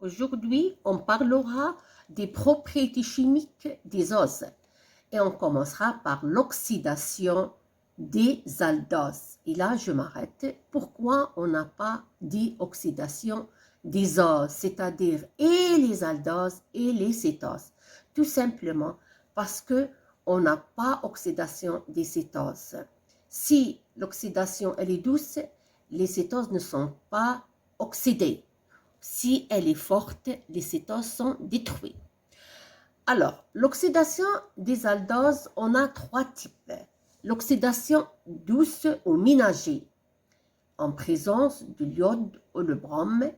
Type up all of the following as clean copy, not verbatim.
Aujourd'hui, on parlera des propriétés chimiques des oses et on commencera par l'oxydation des aldoses. Et là, je m'arrête. Pourquoi on n'a pas dit oxydation des oses, c'est-à-dire et les aldoses et les cétoses? Tout simplement parce que on n'a pas oxydation des cétoses. Si l'oxydation elle est douce, les cétoses ne sont pas oxydées. Si elle est forte, les cétoses sont détruits. Alors, l'oxydation des aldoses, on a trois types. L'oxydation douce ou ménagée, en présence de l'iode ou le brome,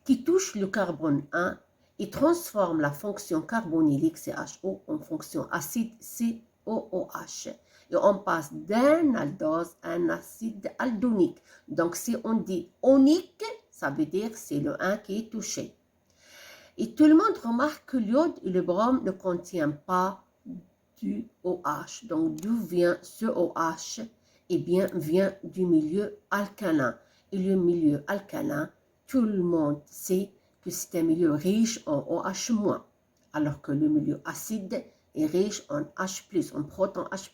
qui touche le carbone 1 et transforme la fonction carbonylique CHO en fonction acide COOH. Et on passe d'un aldose à un acide aldonique. Donc, si on dit onique, ça veut dire c'est le 1 qui est touché. Et tout le monde remarque que l'iode et le brome ne contiennent pas du OH. Donc, d'où vient ce OH? Eh bien, vient du milieu alcalin. Et le milieu alcalin, tout le monde sait que c'est un milieu riche en OH-, alors que le milieu acide est riche en H+, en proton H+.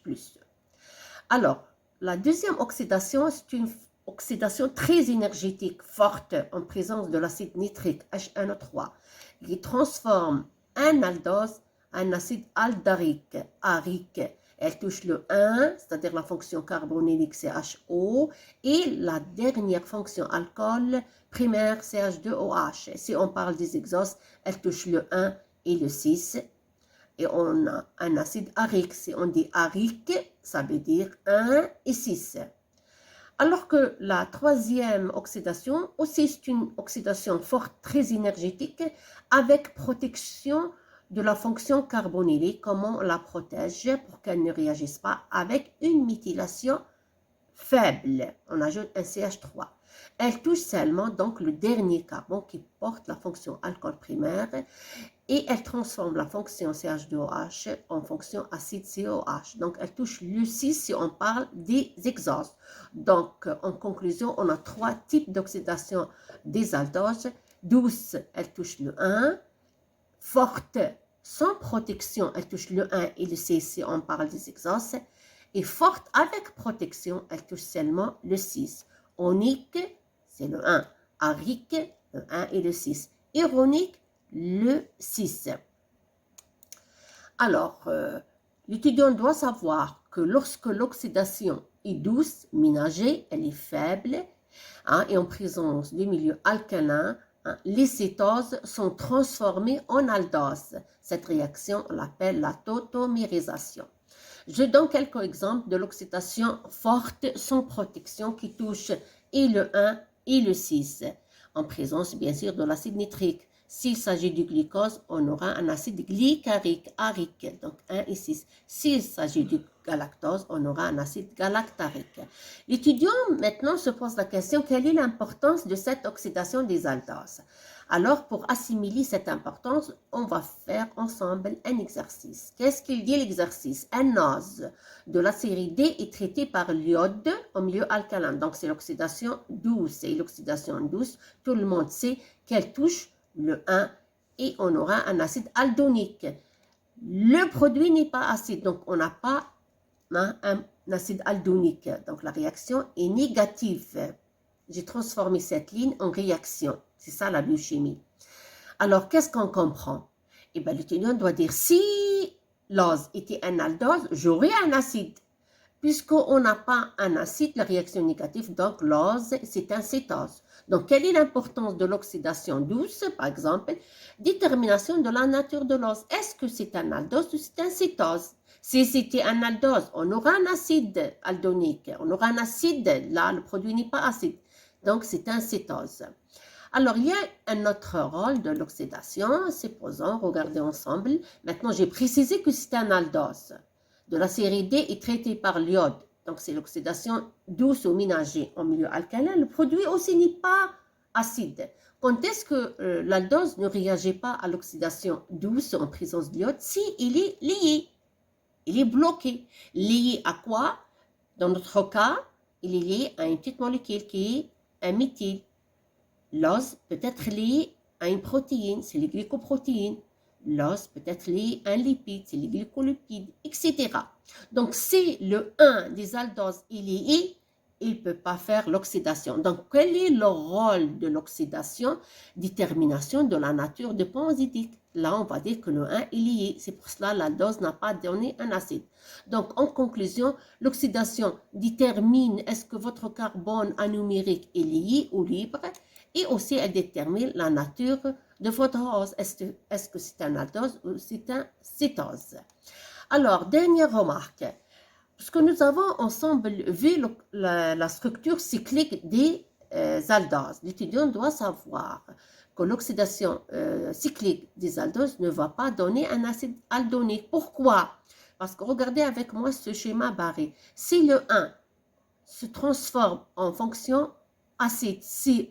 Alors, la deuxième oxydation, c'est une oxydation très énergétique, forte, en présence de l'acide nitrique, H1O3, qui transforme un aldose en acide aldarique, arique. Elle touche le 1, c'est-à-dire la fonction carbonylique CHO, et la dernière fonction alcool primaire CH2OH. Si on parle des exhaustes, elle touche le 1 et le 6. Et on a un acide arique. Si on dit arique, ça veut dire 1 et 6. Alors que la troisième oxydation, aussi c'est une oxydation forte, très énergétique, avec protection de la fonction carbonylique. Comment on la protège pour qu'elle ne réagisse pas? Avec une méthylation faible. On ajoute un CH3. Elle touche seulement donc le dernier carbone qui porte la fonction alcool primaire et elle transforme la fonction CH2OH en fonction acide COH. Donc, elle touche le 6 si on parle des exhaustes. Donc, en conclusion, on a trois types d'oxydation des aldoses. Douce, elle touche le 1. Forte, sans protection, elle touche le 1 et le 6 si on parle des exhaustes. Et forte avec protection, elle touche seulement le 6. Onique, c'est le 1. Arique, le 1 et le 6. Ironique, le 6. Alors, l'étudiant doit savoir que lorsque l'oxydation est douce, ménagée, elle est faible, et en présence du milieu alcalin, les cétoses sont transformées en aldoses. Cette réaction, on l'appelle la tautomérisation. Je donne quelques exemples de l'oxydation forte sans protection qui touche et le 1 et le 6, en présence bien sûr de l'acide nitrique. S'il s'agit du glucose, on aura un acide glycarique, arique, donc 1 et 6. S'il s'agit du galactose, on aura un acide galactarique. L'étudiant maintenant se pose la question, quelle est l'importance de cette oxydation des aldoses? Alors, pour assimiler cette importance, on va faire ensemble un exercice. Qu'est-ce qu'il dit l'exercice? Un ose de la série D est traité par l'iode au milieu alcalin. Donc, c'est l'oxydation douce. Et l'oxydation douce, tout le monde sait qu'elle touche le 1 et on aura un acide aldonique. Le produit n'est pas acide, donc on n'a pas un acide aldonique. Donc la réaction est négative. J'ai transformé cette ligne en réaction. C'est ça la biochimie. Alors qu'est-ce qu'on comprend? Eh bien l'étudiant doit dire si l'ose était un aldose, j'aurais un acide. Puisqu'on n'a pas un acide, la réaction négative, donc l'ose, c'est un cétose. Donc, quelle est l'importance de l'oxydation douce, par exemple? Détermination de la nature de l'ose. Est-ce que c'est un aldose ou c'est un cétose? Si c'était un aldose, on aura un acide aldonique. On aura un acide, là, le produit n'est pas acide. Donc, c'est un cétose. Alors, il y a un autre rôle de l'oxydation. Supposons, regardez ensemble. Maintenant, j'ai précisé que c'est un aldose de la série D est traité par l'iode. Donc, c'est l'oxydation douce ou ménagée en milieu alcalin. Le produit aussi n'est pas acide. Quand est-ce que l'aldose ne réagit pas à l'oxydation douce en présence de l'iode? Si il est lié. Il est bloqué. Lié à quoi? Dans notre cas, il est lié à une petite molécule qui est un méthyle. L'ose peut être lié a une protéine, c'est les glycoprotéines. L'os peut être lié à un lipide, c'est les glycolipides, etc. Donc, si le 1 des aldoses est lié, il ne peut pas faire l'oxydation. Donc, quel est le rôle de l'oxydation? Détermination de la nature de penzidique. Là, on va dire que le 1 est lié. C'est pour cela que l'aldose n'a pas donné un acide. Donc, en conclusion, l'oxydation détermine est-ce que votre carbone anumérique est lié ou libre, et aussi elle détermine la nature de votre ose. Est-ce que c'est un aldose ou c'est un cétose? Alors, dernière remarque. Parce que nous avons ensemble vu la structure cyclique des aldoses. L'étudiant doit savoir que l'oxydation cyclique des aldoses ne va pas donner un acide aldonique. Pourquoi? Parce que regardez avec moi ce schéma barré. Si le 1 se transforme en fonction acide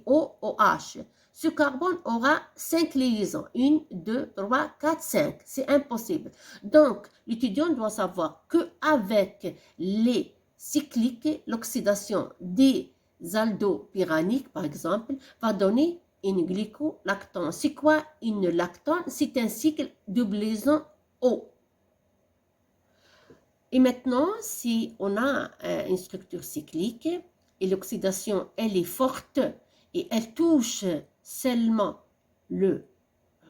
COOH, ce carbone aura 5 liaisons. 1, 2, 3, 4, 5. C'est impossible. Donc, l'étudiant doit savoir qu'avec les cycliques, l'oxydation des aldopyraniques, par exemple, va donner une glycolactone. C'est quoi une lactone? C'est un cycle de liaison O. Et maintenant, si on a une structure cyclique et l'oxydation, elle est forte et elle touche seulement le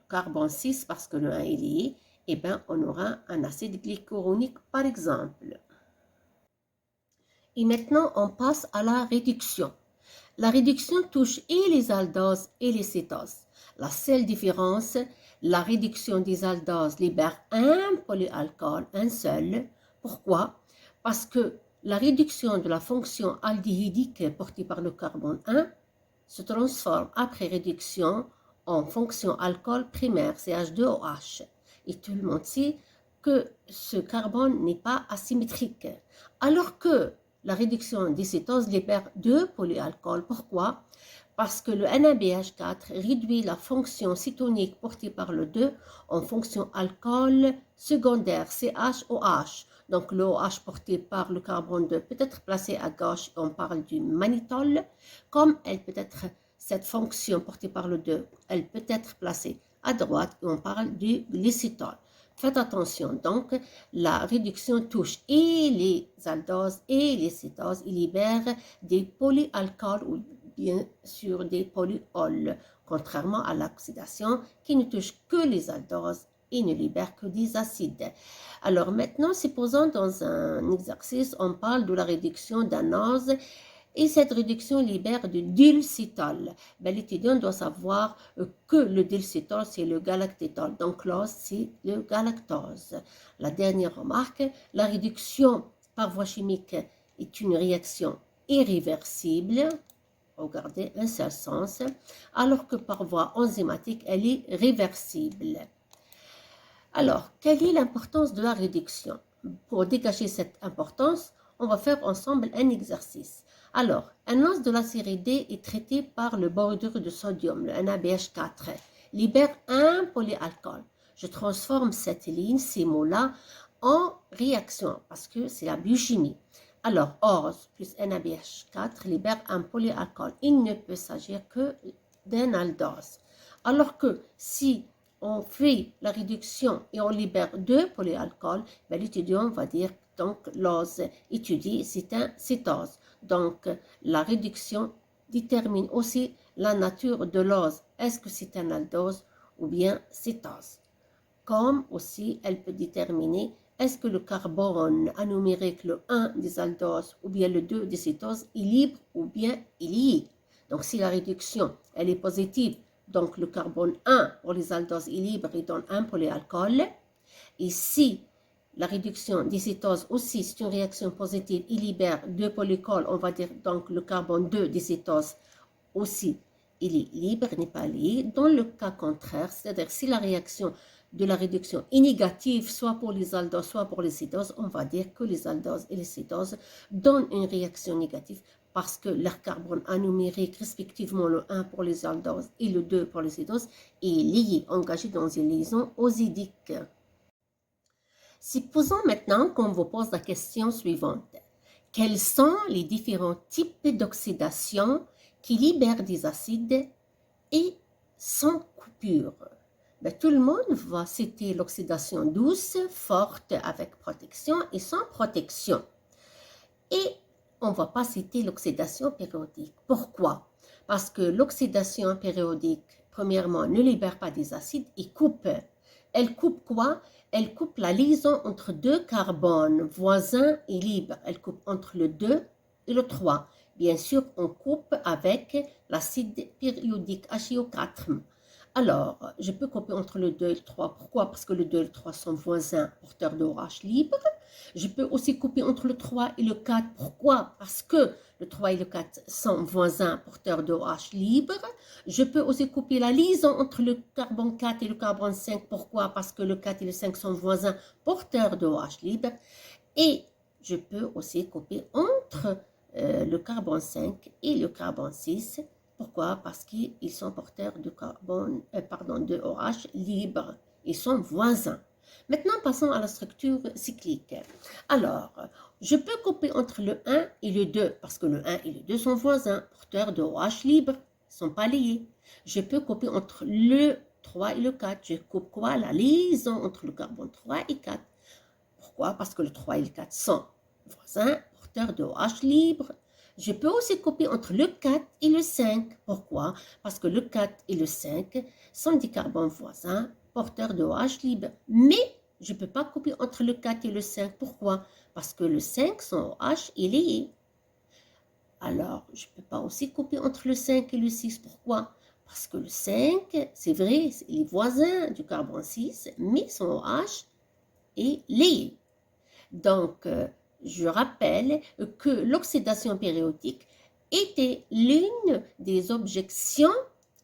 carbone 6 parce que le 1 est lié, eh bien, on aura un acide glycuronique par exemple. Et maintenant, on passe à la réduction. La réduction touche et les aldoses et les cétoses. La seule différence, la réduction des aldoses libère un polyalcool, un seul. Pourquoi? Parce que la réduction de la fonction aldéhydique portée par le carbone 1 se transforme après réduction en fonction alcool primaire, CH2OH. Et tout le monde sait que ce carbone n'est pas asymétrique. Alors que la réduction des cétoses libère 2 polyalcools. Pourquoi? Parce que le NABH4 réduit la fonction cétonique portée par le 2 en fonction alcool secondaire, CHOH. Donc le OH porté par le carbone 2 peut être placé à gauche, on parle du mannitol, comme elle peut être, cette fonction portée par le 2, elle peut être placée à droite, et on parle du glycitol. Faites attention, donc, la réduction touche et les aldoses et les cétoses, il libère des polyalcools ou bien sûr des polyols, contrairement à l'oxydation qui ne touche que les aldoses et ne libère que des acides. Alors maintenant, supposons dans un exercice, on parle de la réduction d'un ose et cette réduction libère du dulcitol. Ben, l'étudiant doit savoir que le dulcitol, c'est le galactétol. Donc, l'ose, c'est le galactose. La dernière remarque, la réduction par voie chimique est une réaction irréversible. Regardez, un seul sens. Alors que par voie enzymatique, elle est réversible. Alors, quelle est l'importance de la réduction? Pour dégager cette importance, on va faire ensemble un exercice. Alors, un os de la série D est traité par le bordure de sodium, le NaBH4, libère un polyalcool. Je transforme cette ligne, ces mots-là, en réaction, parce que c'est la biochimie. Alors, ORS plus NaBH4 libère un polyalcool. Il ne peut s'agir que d'un aldose. Alors que si on fait la réduction et on libère 2 polyalcools, ben, l'étudiant va dire donc l'ose étudiée, c'est un cétose. Donc, la réduction détermine aussi la nature de l'ose. Est-ce que c'est un aldose ou bien cétose? Comme aussi, elle peut déterminer est-ce que le carbone anumérique, le 1 des aldoses ou bien le 2 des cétoses, est libre ou bien il est lié. Donc, si la réduction, elle est positive, donc le carbone 1 pour les aldoses est libre et donne un polyalcool. Et si la réduction des cétoses aussi, c'est une réaction positive, il libère 2 polyalcools, on va dire donc le carbone 2 des cétoses aussi, il est libre, n'est pas lié. Dans le cas contraire, c'est-à-dire si la réaction de la réduction est négative, soit pour les aldoses, soit pour les cétoses, on va dire que les aldoses et les cétoses donnent une réaction négative parce que leur carbone anumérique, respectivement le 1 pour les aldoses et le 2 pour les cétoses, est lié, engagé dans une liaison osidique. Supposons maintenant qu'on vous pose la question suivante. Quels sont les différents types d'oxydation qui libèrent des acides et sans coupure. Ben, tout le monde va citer l'oxydation douce, forte, avec protection et sans protection. Et on ne va pas citer l'oxydation périodique. Pourquoi? Parce que l'oxydation périodique, premièrement, ne libère pas des acides et coupe. Elle coupe quoi? Elle coupe la liaison entre deux carbones voisins et libres. Elle coupe entre le 2 et le 3. Bien sûr, on coupe avec l'acide périodique HiO4. Alors, je peux couper entre le 2 et le 3. Pourquoi? Parce que le 2 et le 3 sont voisins porteurs de OH libre. Je peux aussi couper entre le 3 et le 4. Pourquoi? Parce que le 3 et le 4 sont voisins porteurs de OH libre. Je peux aussi couper la liaison entre le carbone 4 et le carbone 5. Pourquoi? Parce que le 4 et le 5 sont voisins porteurs de OH libre. Et je peux aussi couper entre le carbone 5 et le carbone 6. Pourquoi? Parce qu'ils sont porteurs de de OH libre. Ils sont voisins. Maintenant, passons à la structure cyclique. Alors, je peux couper entre le 1 et le 2, parce que le 1 et le 2 sont voisins, porteurs de OH libre, ils ne sont pas liés. Je peux couper entre le 3 et le 4. Je coupe quoi? La liaison entre le carbone 3 et 4. Pourquoi? Parce que le 3 et le 4 sont voisins, porteurs de OH libre. Je peux aussi couper entre le 4 et le 5. Pourquoi? Parce que le 4 et le 5 sont des carbones voisins, porteurs de OH libre. Mais je ne peux pas couper entre le 4 et le 5. Pourquoi? Parce que le 5 son OH est lié. Alors, je ne peux pas aussi couper entre le 5 et le 6. Pourquoi? Parce que le 5, c'est vrai, il est voisin du carbone 6, mais son OH est lié. Donc, je rappelle que l'oxydation périodique était l'une des objections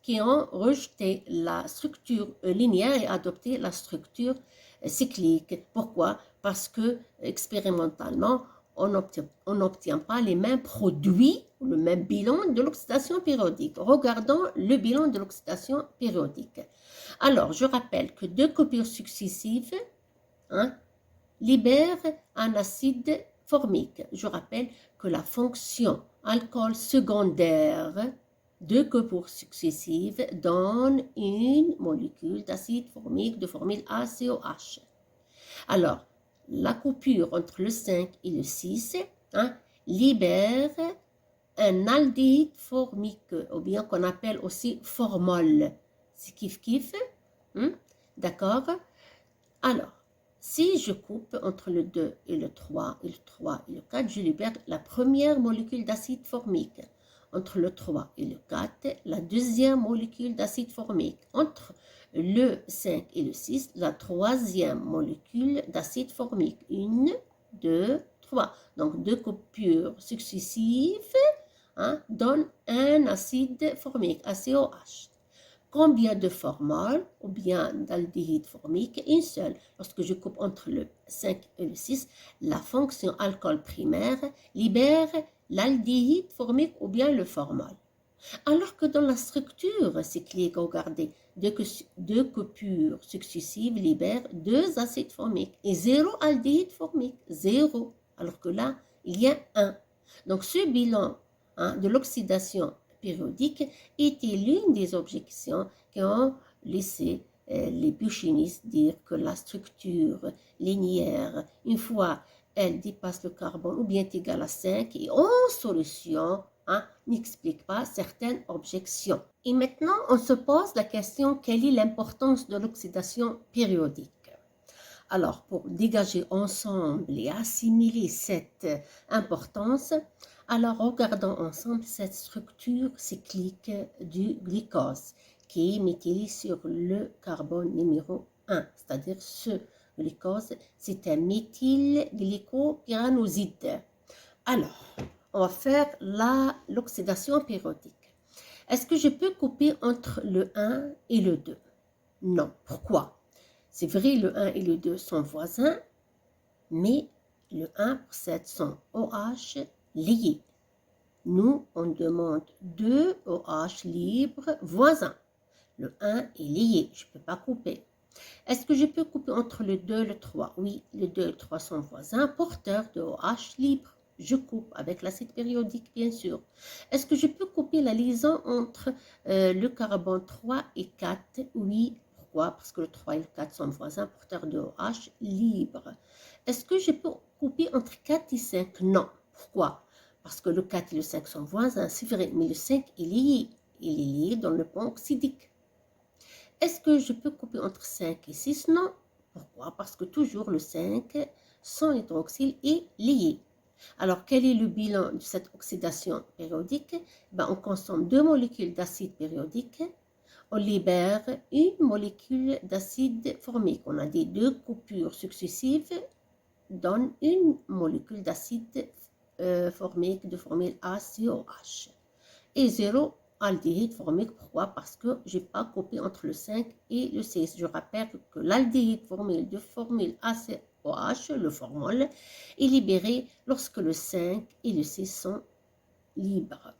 qui ont rejeté la structure linéaire et adopté la structure cyclique. Pourquoi? Parce que expérimentalement, on n'obtient pas les mêmes produits, le même bilan de l'oxydation périodique. Regardons le bilan de l'oxydation périodique. Alors, je rappelle que deux coupures successives, libère un acide formique. Je rappelle que la fonction alcool secondaire de coupures successives donne une molécule d'acide formique de formule ACOH. Alors, la coupure entre le 5 et le 6 libère un aldéhyde formique, ou bien qu'on appelle aussi formol. C'est kiff-kiff. D'accord? Alors, si je coupe entre le 2 et le 3 et le 3 et le 4, je libère la première molécule d'acide formique. Entre le 3 et le 4, la deuxième molécule d'acide formique. Entre le 5 et le 6, la troisième molécule d'acide formique. 1, 2, 3. Donc, deux coupures successives donnent un acide formique, ACOH. Combien de formol ou bien d'aldéhyde formique? Une seule. Lorsque je coupe entre le 5 et le 6, la fonction alcool primaire libère l'aldéhyde formique ou bien le formol. Alors que dans la structure cyclique, regardez, deux coupures successives libèrent deux acides formiques et zéro aldéhyde formique, zéro. Alors que là, il y a un. Donc ce bilan de l'oxydation périodique était l'une des objections qui ont laissé les biochimistes dire que la structure linéaire, une fois elle dépasse le carbone ou bien est égale à 5 et en solution, n'explique pas certaines objections. Et maintenant, on se pose la question, quelle est l'importance de l'oxydation périodique? Alors, pour dégager ensemble et assimiler cette importance, alors regardons ensemble cette structure cyclique du glucose qui est méthylé sur le carbone numéro 1, c'est-à-dire ce glucose, c'est un méthylglycopyranoside. Alors, on va faire l'oxydation périodique. Est-ce que je peux couper entre le 1 et le 2? Non. Pourquoi? C'est vrai, le 1 et le 2 sont voisins, mais le 1 possède son OH lié. Nous, on demande deux OH libres voisins. Le 1 est lié, je ne peux pas couper. Est-ce que je peux couper entre le 2 et le 3? Oui, le 2 et le 3 sont voisins, porteurs de OH libre. Je coupe avec l'acide périodique, bien sûr. Est-ce que je peux couper la liaison entre le carbone 3 et 4? Oui. Pourquoi? Parce que le 3 et le 4 sont voisins porteurs de OH libre. Est-ce que je peux couper entre 4 et 5? Non. Pourquoi? Parce que le 4 et le 5 sont voisins, c'est vrai, mais le 5 est lié. Il est lié dans le pont oxydique. Est-ce que je peux couper entre 5 et 6? Non. Pourquoi? Parce que toujours le 5, son hydroxyle est lié. Alors, quel est le bilan de cette oxydation périodique? On consomme 2 molécules d'acide périodique, on libère une molécule d'acide formique. On a des 2 coupures successives, donnent une molécule d'acide formique de formule ACOH. Et 0 aldéhyde formique. Pourquoi? Parce que je n'ai pas coupé entre le 5 et le 6. Je rappelle que l'aldéhyde formule de formule ACOH, le formol, est libéré lorsque le 5 et le 6 sont libres.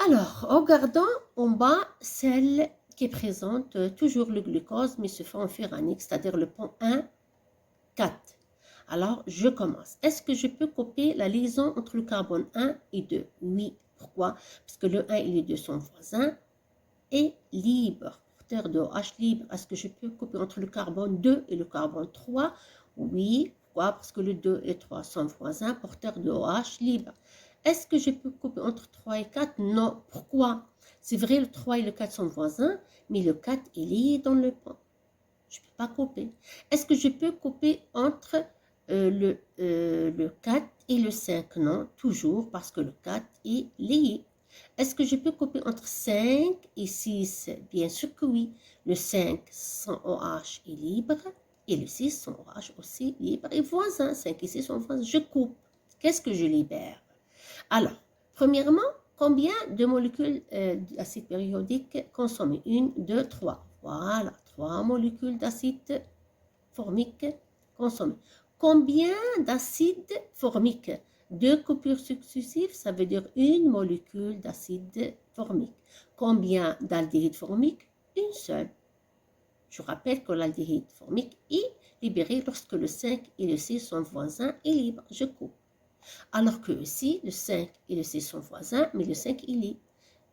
Alors, regardons en bas celle qui présente toujours le glucose, mais se fait en furanique, c'est-à-dire le pont 1, 4. Alors, je commence. Est-ce que je peux couper la liaison entre le carbone 1 et 2? Oui. Pourquoi? Parce que le 1 et le 2 sont voisins et libres, porteurs de OH libre. Est-ce que je peux couper entre le carbone 2 et le carbone 3? Oui. Pourquoi? Parce que le 2 et le 3 sont voisins, porteurs de OH libre. Est-ce que je peux couper entre 3 et 4? Non. Pourquoi? C'est vrai, le 3 et le 4 sont voisins, mais le 4 est lié dans le pont. Je ne peux pas couper. Est-ce que je peux couper entre le 4 et le 5? Non, toujours parce que le 4 est lié. Est-ce que je peux couper entre 5 et 6? Bien sûr que oui. Le 5 sans OH est libre et le 6 sans OH aussi libre et voisin. 5 et 6 sont voisins. Je coupe. Qu'est-ce que je libère? Alors, premièrement, combien de molécules d'acide périodique consommées? 1, 2, 3. Voilà, 3 molécules d'acide formique consommées. Combien d'acide formique? 2 coupures successives, ça veut dire une molécule d'acide formique. Combien d'aldéhyde formique? Une seule. Je rappelle que l'aldéhyde formique est libéré lorsque le 5 et le 6 sont voisins et libres. Je coupe. Alors que ici, le 5 et le 6 sont voisins, mais le 5 il est.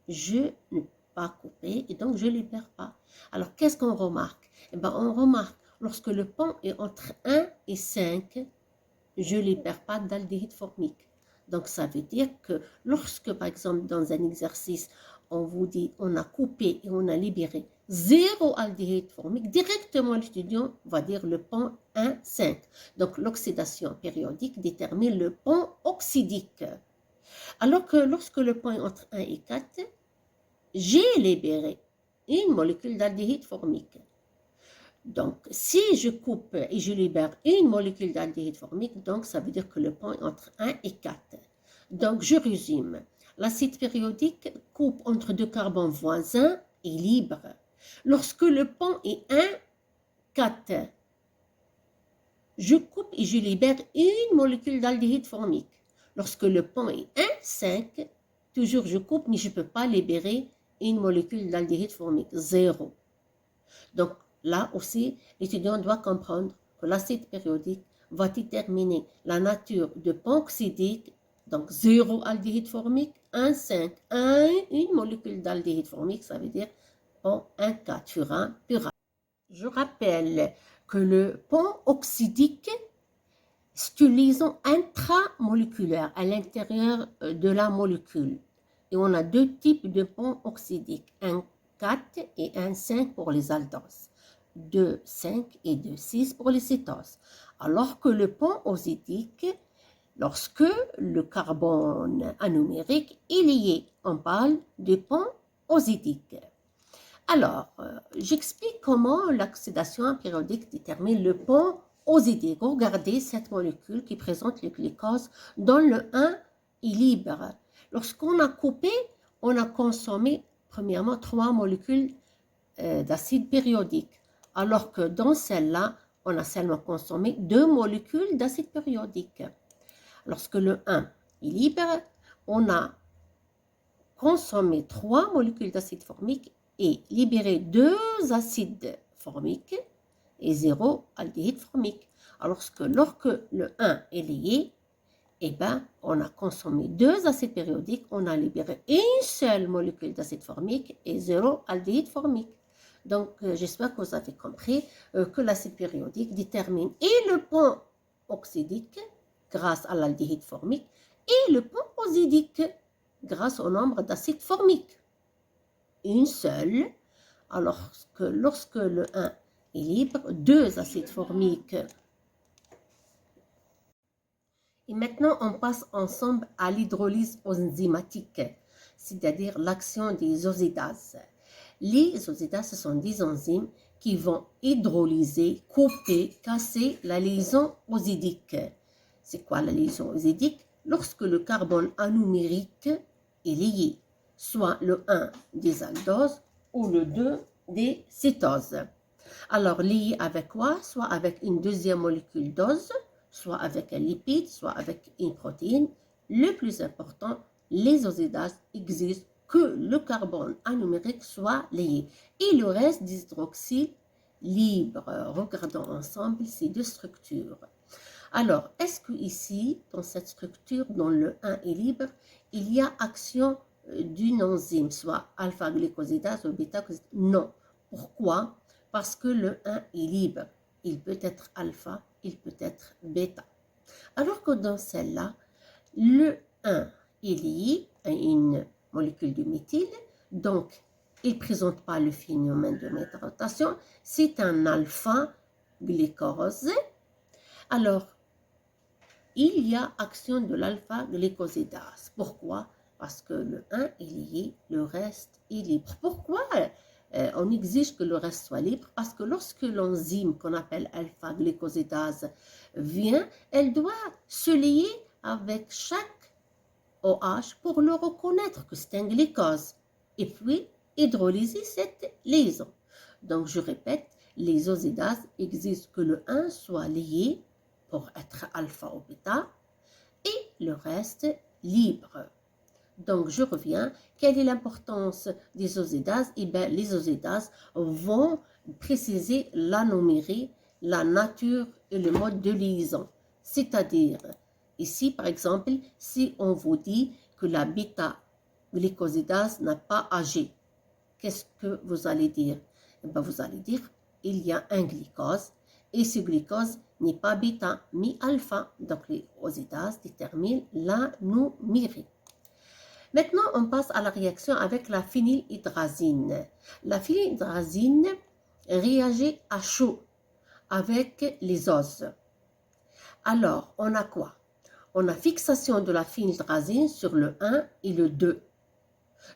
Je ne peux pas couper et donc je ne libère pas. Alors qu'est-ce qu'on remarque? On remarque lorsque le pont est entre 1 et 5, je ne libère pas d'aldéhyde formique. Donc ça veut dire que lorsque par exemple dans un exercice, on vous dit on a coupé et on a libéré 0 aldéhyde formique, directement l'étudiant va dire le pont 1, 5. Donc l'oxydation périodique détermine le pont oxydique. Alors que lorsque le pont est entre 1 et 4, j'ai libéré une molécule d'aldéhyde formique. Donc, si je coupe et je libère une molécule d'aldéhyde formique, donc ça veut dire que le pont est entre 1 et 4. Donc, je résume. L'acide périodique coupe entre 2 carbones voisins et libres. Lorsque le pont est 1, 4, je coupe et je libère une molécule d'aldéhyde formique. Lorsque le pont est 1, 5, toujours je coupe, mais je ne peux pas libérer une molécule d'aldéhyde formique, 0. Donc, là aussi, l'étudiant doit comprendre que l'acide périodique va déterminer la nature de pont oxydique, donc 0 aldéhyde formique, 1, 5, 1, une molécule d'aldéhyde formique, ça veut dire pont 1, 4, furan, purane. Je rappelle que le pont oxydique, c'est une liaison intramoléculaire à l'intérieur de la molécule. Et on a 2 types de ponts oxydiques, un 4 et un 5 pour les aldoses. 2, 5 et 2, 6 pour les cétoses. Alors que le pont oxydique, lorsque le carbone anomérique est lié, on parle de pont oxydique. Alors, j'explique comment l'oxydation périodique détermine le pont oxydique. Regardez cette molécule qui présente le glucose dont le 1 est libre. Lorsqu'on a coupé, on a consommé premièrement 3 molécules d'acide périodique. Alors que dans celle-là, on a seulement consommé 2 molécules d'acide périodique. Lorsque le 1 est libre, on a consommé 3 molécules d'acide formique et libéré 2 acides formiques et 0 aldéhyde formique. Alors que lorsque le 1 est lié, eh bien, on a consommé 2 acides périodiques, on a libéré une seule molécule d'acide formique et 0 aldéhyde formique. Donc, j'espère que vous avez compris que l'acide périodique détermine et le pont oxydique grâce à l'aldéhyde formique et le pont oxidique grâce au nombre d'acides formiques. Une seule, alors que lorsque le 1 est libre, 2 acides formiques. Et maintenant, on passe ensemble à l'hydrolyse enzymatique, c'est-à-dire l'action des oxydases. Les oxydases, ce sont des enzymes qui vont hydrolyser, couper, casser la liaison oxydique. C'est quoi la liaison oxydique? Lorsque le carbone anumérique est lié, soit le 1 des aldoses ou le 2 des cétoses. Alors, lié avec quoi? Soit avec une deuxième molécule d'ose, soit avec un lipide, soit avec une protéine. Le plus important, les oxydases exigent que le carbone anumérique soit lié. Et le reste des hydroxyles libres. Regardons ensemble ces deux structures. Alors, est-ce que ici, dans cette structure, dont le 1 est libre, il y a action d'une enzyme, soit alpha-glycosidase ou bêta-glycosidase? Non. Pourquoi? Parce que le 1 est libre. Il peut être alpha, il peut être bêta. Alors que dans celle-là, le 1 est lié à une molécule de méthyle, donc il ne présente pas le phénomène de méthylrotation, c'est un alpha-glycose. Alors, il y a action de l'alpha-glycosidase. Pourquoi? Parce que le 1 est lié, le reste est libre. Pourquoi on exige que le reste soit libre? Parce que lorsque l'enzyme qu'on appelle alpha-glycosidase vient, elle doit se lier avec chaque OH pour le reconnaître que c'est un glycose et puis hydrolyser cette liaison. Donc je répète, les oxydases exigent que le 1 soit lié pour être alpha ou bêta et le reste libre. Donc, je reviens. Quelle est l'importance des oxydases? Eh bien, les oxydases vont préciser l'anomérée, la nature et le mode de liaison. C'est-à-dire, ici, par exemple, si on vous dit que la bêta-glycosidase n'a pas agi, qu'est-ce que vous allez dire? Eh bien, vous allez dire, il y a un glycose et ce glycose n'est pas bêta, mais alpha. Donc, les oxydases déterminent l'anomérée. Maintenant, on passe à la réaction avec la phénylhydrazine. La phénylhydrazine réagit à chaud avec les oses. Alors, on a quoi? On a fixation de la phénylhydrazine sur le 1 et le 2.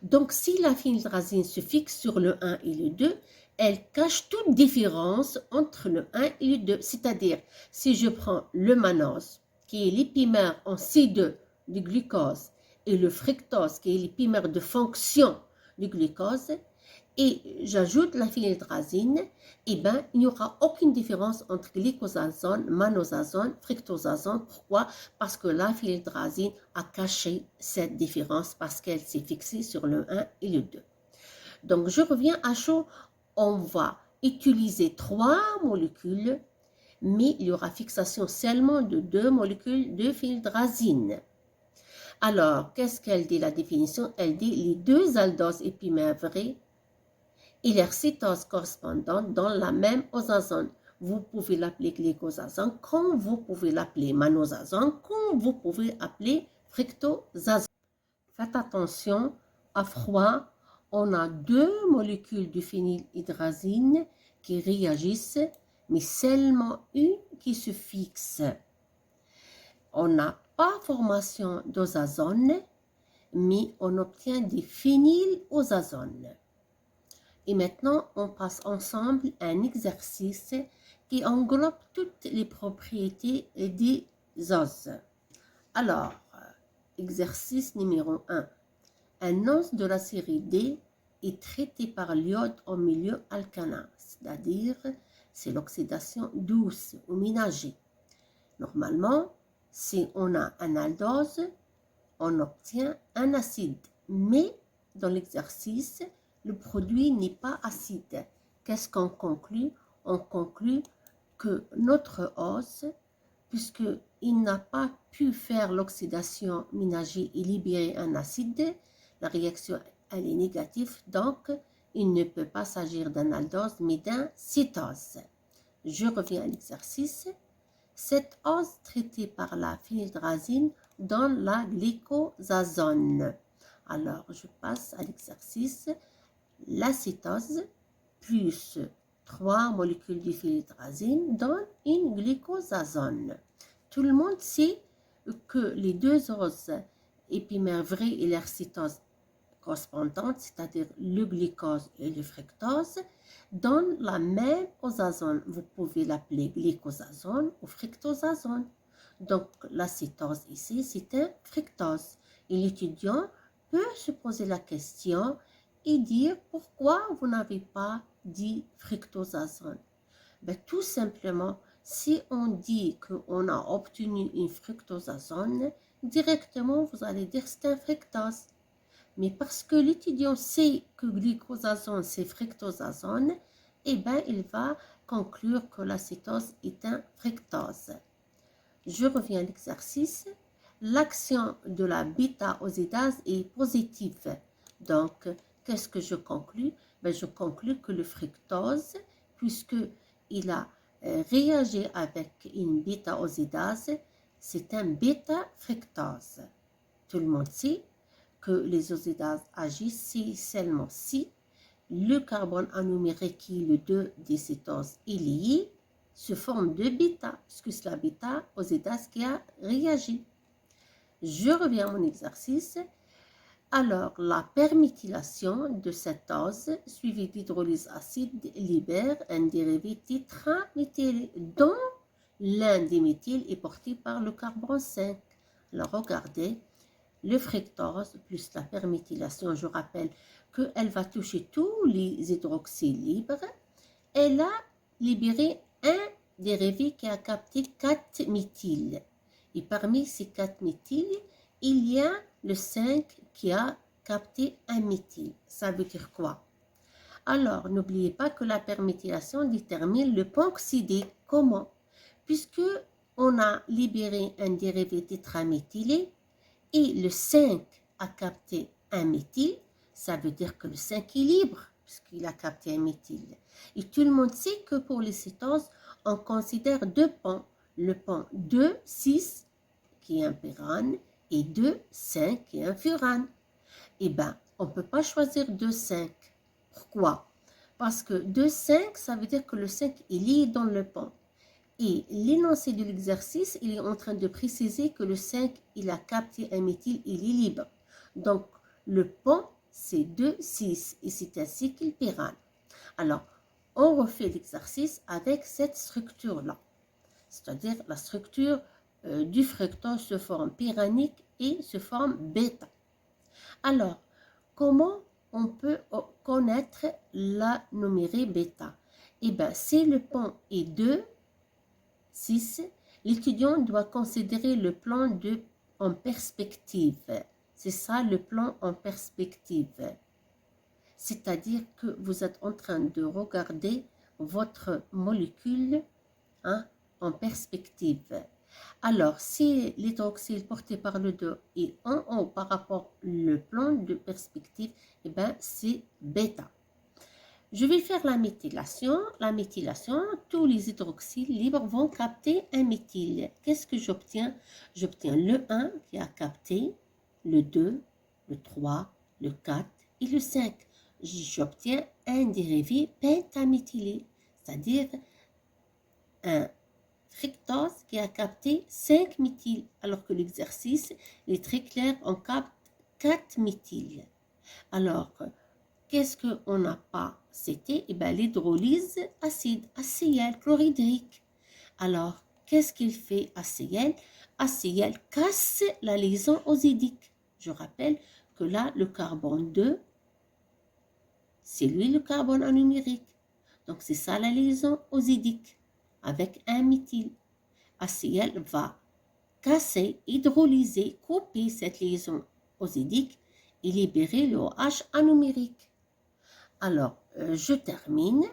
Donc, si la phénylhydrazine se fixe sur le 1 et le 2, elle cache toute différence entre le 1 et le 2. C'est-à-dire, si je prends le mannose, qui est l'épimère en C2 du glucose, et le fructose, qui est l'épimère de fonction du glucose, et j'ajoute la phénylhydrazine, eh bien, il n'y aura aucune différence entre glycosazone, mannosazone, fructosazone. Pourquoi? Parce que la phénylhydrazine a caché cette différence parce qu'elle s'est fixée sur le 1 et le 2. Donc, je reviens à chaud. On va utiliser 3 molécules, mais il y aura fixation seulement de 2 molécules de phénylhydrazine. Alors, qu'est-ce qu'elle dit la définition? Elle dit les 2 aldoses épimères vraies et leur cétose correspondante dans la même osazone. Vous pouvez l'appeler glycosazone, comme vous pouvez l'appeler mannosazone, comme vous pouvez appeler fructosazone. Faites attention, à froid, on a 2 molécules de phénylhydrazine qui réagissent, mais seulement une qui se fixe. On n'a pas formation d'osazone, mais on obtient des phénylosazones. Et maintenant, on passe ensemble à un exercice qui englobe toutes les propriétés des oses. Alors, exercice numéro 1. Un os de la série D est traité par l'iode au milieu alcalin, c'est-à-dire c'est l'oxydation douce ou ménagée. Normalement, si on a un aldose, on obtient un acide. Mais dans l'exercice, le produit n'est pas acide. Qu'est-ce qu'on conclut? On conclut que notre os, puisqu'il il n'a pas pu faire l'oxydation ménagée et libérer un acide, la réaction elle est négative, donc il ne peut pas s'agir d'un aldose mais d'un cétose. Je reviens à l'exercice. Cette ose traitée par la phényldrazine donne la glycosazone. Alors, je passe à l'exercice. L'acétose plus 3 molécules de phényldrazine donne une glycosazone. Tout le monde sait que les deux oses épimères vraies et leur cétose correspondante, c'est-à-dire le glucose et le fructose, donnent la même osazone. Vous pouvez l'appeler glycosazone ou fructosazone. Donc, l'acétose ici, c'est un fructose. Et l'étudiant peut se poser la question et dire pourquoi vous n'avez pas dit fructosazone. Ben, tout simplement, si on dit qu'on a obtenu une fructosazone, directement vous allez dire c'est un fructose. Mais parce que l'étudiant sait que glycosazone c'est fructosazone, eh bien il va conclure que l'acétose est un fructose. Je reviens à l'exercice. L'action de la bêta-oxydase est positive. Donc, qu'est-ce que je conclus? Ben, je conclus que le fructose, puisqu'il a réagi avec une bêta-oxydase, c'est un bêta-fructose. Tout le monde sait que les oxydases agissent seulement si le carbone anumérique qui est le 2 des cétoses est lié se forme de bêta, puisque c'est la bêta-oxydase qui a réagi. Je reviens à mon exercice. Alors, la perméthylation de cette ose suivie d'hydrolyse acide libère un dérivé tétraméthylé dont l'un des méthyles est porté par le carbone 5. Alors, regardez, le fructose plus la perméthylation, je rappelle qu'elle va toucher tous les hydroxyles libres. Elle a libéré un dérivé qui a capté 4 méthyles. Et parmi ces 4 méthyles, il y a le 5 qui a capté un méthyle. Ça veut dire quoi? Alors, n'oubliez pas que la perméthylation détermine le pont oxydé. Comment? Puisque on a libéré un dérivé tétraméthylé et le 5 a capté un méthyle, ça veut dire que le 5 est libre puisqu'il a capté un méthyle. Et tout le monde sait que pour les cétoses, on considère deux ponts. Le pont 2, 6 qui est un pyrane et 2, 5 qui est un furane. Eh bien, on ne peut pas choisir 2, 5. Pourquoi? Parce que 2, 5, ça veut dire que le 5 est lié dans le pont. Et l'énoncé de l'exercice, il est en train de préciser que le 5, il a capté un méthyle, il est libre. Donc, le pont, c'est 2, 6, et c'est ainsi qu'il pyrane. Alors, on refait l'exercice avec cette structure-là. C'est-à-dire la structure du fructose se forme pyranique et se forme bêta. Alors, comment on peut connaître la numérée bêta? Eh bien, si le pont est 2, 6, l'étudiant doit considérer le plan en perspective. C'est ça le plan en perspective. C'est-à-dire que vous êtes en train de regarder votre molécule en perspective. Alors, si l'hydroxyle porté par le 2 est en haut par rapport au plan de perspective, eh bien, c'est bêta. Je vais faire la méthylation. La méthylation, tous les hydroxyles libres vont capter un méthyle. Qu'est-ce que j'obtiens? J'obtiens le 1 qui a capté, le 2, le 3, le 4 et le 5. J'obtiens un dérivé pentaméthylé, c'est-à-dire un fructose qui a capté 5 méthyles, alors que l'exercice est très clair, on capte 4 méthyles. Alors, qu'est-ce qu'on n'a pas? C'était l'hydrolyse acide, HCl, chlorhydrique. Alors, qu'est-ce qu'il fait HCl? HCl casse la liaison oxydique. Je rappelle que là, le carbone 2, c'est lui le carbone anumérique. Donc, c'est ça la liaison oxydique avec un méthyle. HCl va casser, hydrolyser, couper cette liaison oxydique et libérer le OH anumérique. Alors, je termine.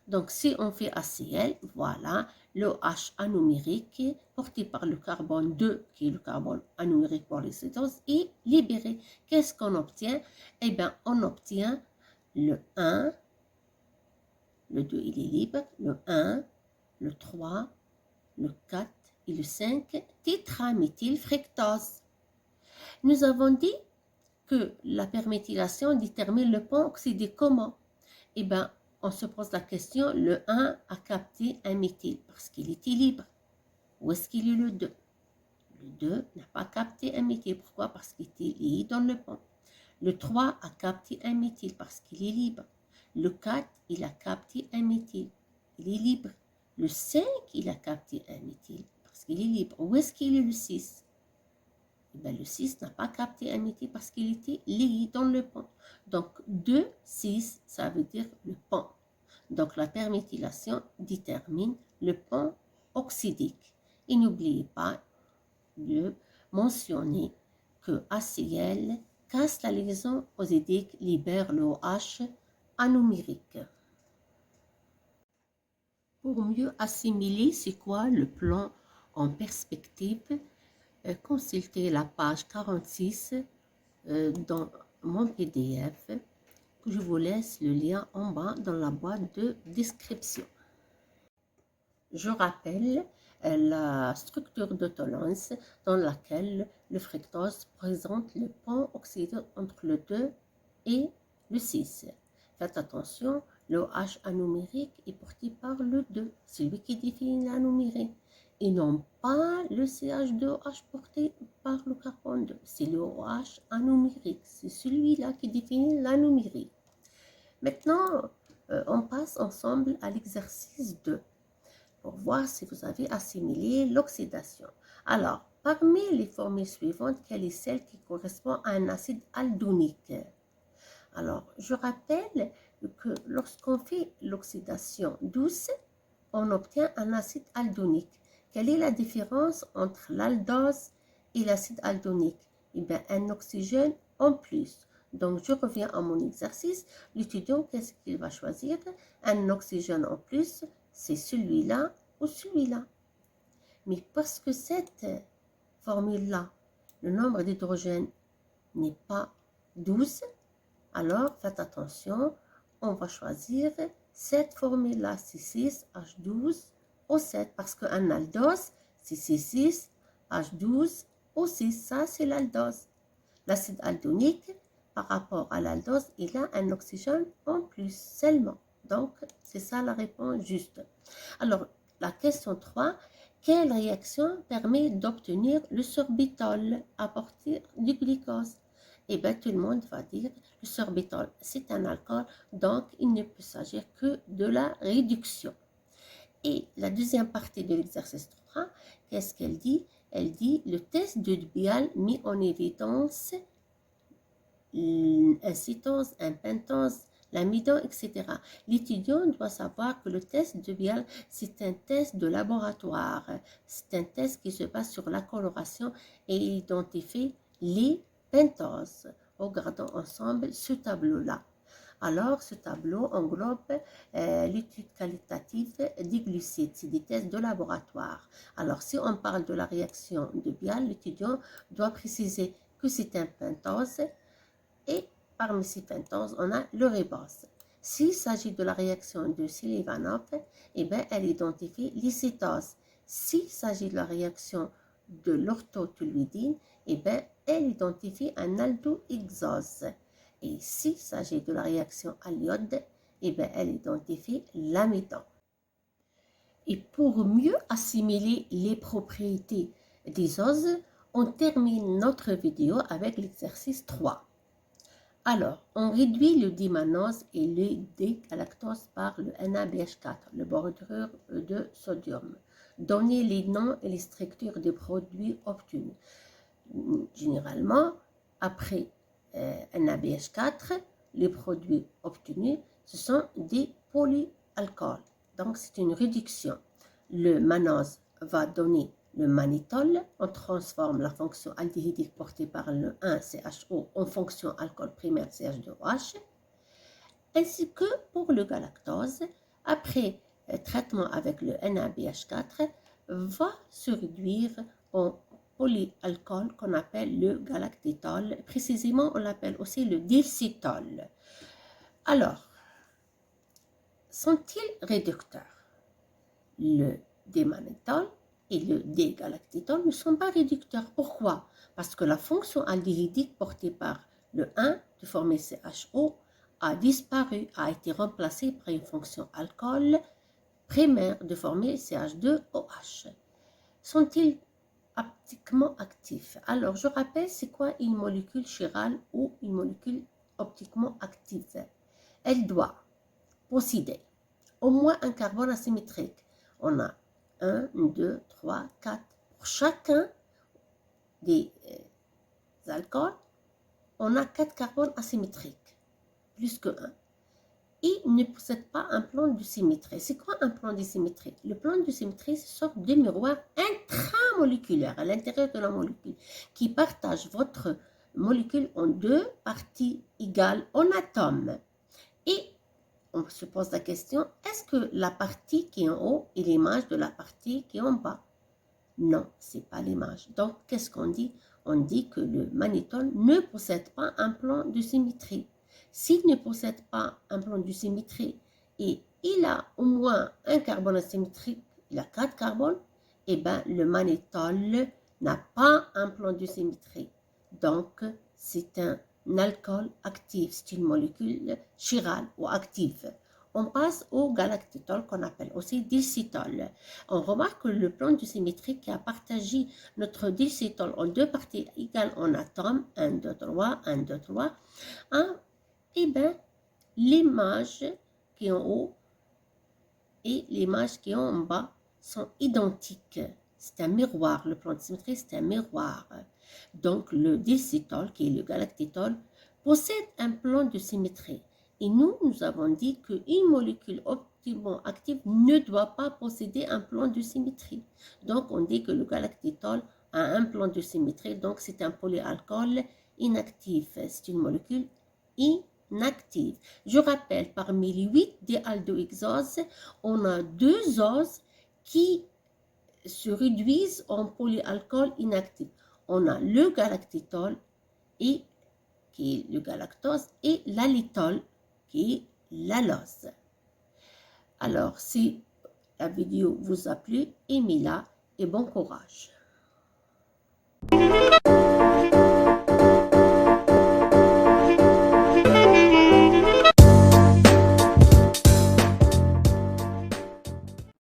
Donc, si on fait HCl, voilà, le H anumérique porté par le carbone 2, qui est le carbone anumérique pour les cétoses, est libéré. Qu'est-ce qu'on obtient? Eh bien, on obtient le 1, le 2, il est libre, le 1, le 3, le 4 et le 5, tétraméthylfructose. Nous avons dit que la perméthylation détermine le pont oxydé comment? Eh bien, on se pose la question, le 1 a capté un méthyle parce qu'il était libre. Où est-ce qu'il est le 2? Le 2 n'a pas capté un méthyle. Pourquoi? Parce qu'il était lié dans le pont. Le 3 a capté un méthyle parce qu'il est libre. Le 4, il a capté un méthyle. Il est libre. Le 5, il a capté un méthyle parce qu'il est libre. Où est-ce qu'il est le 6? Eh bien, le 6 n'a pas capté un méthyle parce qu'il était lié dans le pont. Donc, 2, 6, ça veut dire le pont. Donc, la perméthylation détermine le pont oxydique. Et n'oubliez pas de mentionner que HCl casse la liaison oxydique, libère le OH anumérique. Pour mieux assimiler c'est quoi le plan en perspective, consultez la page 46 dans mon PDF, que je vous laisse le lien en bas dans la boîte de description. Je rappelle la structure de Tolens dans laquelle le fructose présente le pont oxydé entre le 2 et le 6. Faites attention, le H anumérique est porté par le 2, c'est lui qui définit l'anumérique, et non pas le CH2OH porté par le carbone 2, c'est le OH anumérique, c'est celui-là qui définit l'anumérique. Maintenant, on passe ensemble à l'exercice 2. Pour voir si vous avez assimilé l'oxydation. Alors, parmi les formules suivantes, quelle est celle qui correspond à un acide aldonique? Alors, je rappelle que lorsqu'on fait l'oxydation douce, on obtient un acide aldonique. Quelle est la différence entre l'aldose et l'acide aldonique? Eh bien, un oxygène en plus. Donc, je reviens à mon exercice. L'étudiant, qu'est-ce qu'il va choisir? Un oxygène en plus, c'est celui-là ou celui-là. Mais parce que cette formule-là, le nombre d'hydrogènes n'est pas 12, alors faites attention, on va choisir cette formule-là, C6H12O7, parce qu'un aldose, c'est C6H12O6, ça c'est l'aldose. L'acide aldonique, par rapport à l'aldose, il a un oxygène en plus seulement. Donc, c'est ça la réponse juste. Alors, la question 3, quelle réaction permet d'obtenir le sorbitol à partir du glucose? Eh bien, tout le monde va dire le sorbitol, c'est un alcool, donc il ne peut s'agir que de la réduction. Et la deuxième partie de l'exercice 3, qu'est-ce qu'elle dit? Elle dit le test de Bial met en évidence un cétose, un pentose, l'amidon, etc. L'étudiant doit savoir que le test de Bial, c'est un test de laboratoire. C'est un test qui se base sur la coloration et identifie les pentoses. Regardons ensemble ce tableau-là. Alors, ce tableau englobe l'étude qualitative des glucides, c'est des tests de laboratoire. Alors, si on parle de la réaction de Bial, l'étudiant doit préciser que c'est un pentose et parmi ces pentoses, on a le ribose. S'il s'agit de la réaction de Sullivanov, eh bien, elle identifie les cétoses. S'il s'agit de la réaction de l'orthotoluidine, eh bien, elle identifie un aldohexose. Et s'il s'agit de la réaction à l'iode, eh bien, elle identifie l'amidon. Et pour mieux assimiler les propriétés des oses, on termine notre vidéo avec l'exercice 3. Alors, on réduit le dimanose et le D-galactose par le NaBH4, le bordure de sodium. Donnez les noms et les structures des produits obtenus. Généralement, après NaBH4, les produits obtenus, ce sont des polyalcools. Donc, c'est une réduction. Le manose va donner le mannitol, on transforme la fonction aldéhydique portée par le 1-CHO en fonction alcool primaire CH2OH, ainsi que pour le galactose, après traitement avec le NaBH4, va se réduire en polyalcool qu'on appelle le galactétol. Précisément, on l'appelle aussi le dilcétol. Alors, sont-ils réducteurs? Le démanitol et le dégalactétol ne sont pas réducteurs. Pourquoi? Parce que la fonction aldéhydique portée par le 1 de former CHO a disparu, a été remplacée par une fonction alcool primaire de former CH2OH. Sont-ils optiquement actifs? Alors, je rappelle, c'est quoi une molécule chirale ou une molécule optiquement active? Elle doit posséder au moins un carbone asymétrique. On a 1, 2, 3, 4. Pour chacun des alcools, on a 4 carbones asymétriques, plus que 1. Et ne possède pas un plan de symétrie. C'est quoi un plan de symétrie? Le plan de symétrie, c'est une sorte de miroir intramoléculaire à l'intérieur de la molécule qui partage votre molécule en deux parties égales en atomes. Et on se pose la question, est-ce que la partie qui est en haut est l'image de la partie qui est en bas? Non, ce n'est pas l'image. Donc, qu'est-ce qu'on dit? On dit que le magnétol ne possède pas un plan de symétrie. S'il ne possède pas un plan de symétrie et il a au moins un carbone asymétrique, il a 4 carbones, eh bien, le magnétol n'a pas un plan de symétrie. Donc, c'est un alcool actif, c'est une molécule chirale ou active. On passe au galactétol qu'on appelle aussi dilcétol. On remarque que le plan de symétrie qui a partagé notre dilcétol en deux parties égales en atomes, 1, 2, 3, 1, 2, 3, hein, eh bien, l'image qui est en haut et l'image qui est en bas sont identiques. C'est un miroir, le plan de symétrie, c'est un miroir. Donc, le dilcétol, qui est le galactétol, possède un plan de symétrie. Et nous avons dit qu'une molécule optimement active ne doit pas posséder un plan de symétrie. Donc, on dit que le galactétol a un plan de symétrie, donc c'est un polyalcool inactif. C'est une molécule inactive. Je rappelle, parmi les 8 déaldohexoses, on a 2 oses qui se réduisent en polyalcool inactif. On a le galactétol, qui est le galactose, et l'alitol, qui est l'allose. Alors, si la vidéo vous a plu, aimez-la et bon courage.